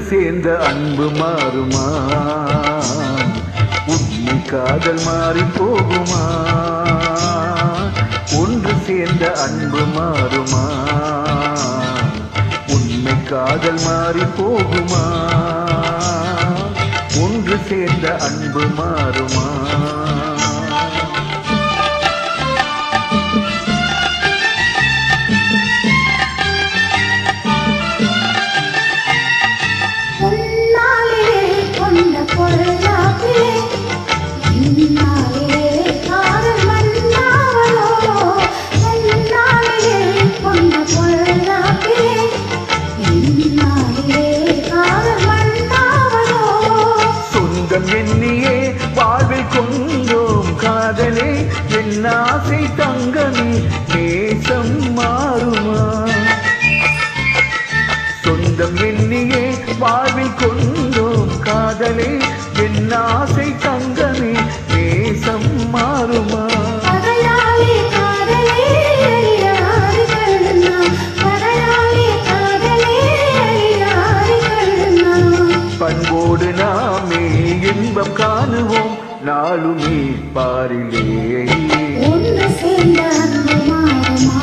சேர்ந்த அன்பு மாறுமா? உண்மை காதல் மாறி போகுமா? ஒன்று சேர்ந்த அன்பு மாறுமா? உண்மை காதல் மாறி போகுமா? ஒன்று சேர்ந்த அன்பு மாறுமா? எண்ணியே வாழ்வில் கொண்டோம் காதலே என் ஆசை தங்கமே நேசம் மாறுமா? சொந்தம் எண்ணியே வாழ்வில் கொண்டோம் காதலே என் ஆசை தங்கமே நேசம் மாறுமா? பண்போடு நாமே இன்பம் காணுவோம் நாளுமே பாரிலே. ஒன்று சேர்ந்த அன்பு மாறுமா?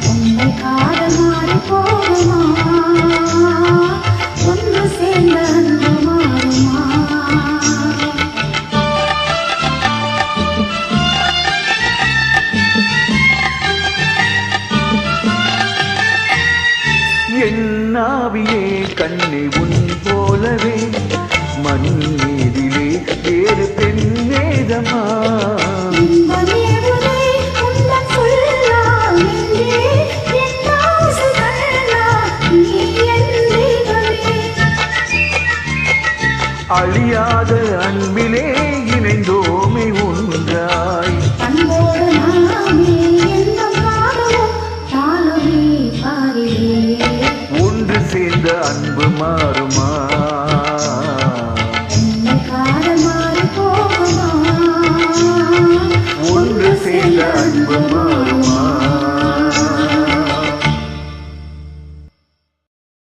உண்மை காதல் மாறி போகுமா? ஒன்று சேர்ந்த அன்பு மாறுமா? என் ஆவியே கண்ணே உன் போலவே மண் மீதிலே வேறு பெண்ணேதமா? அழியாத அன்பில்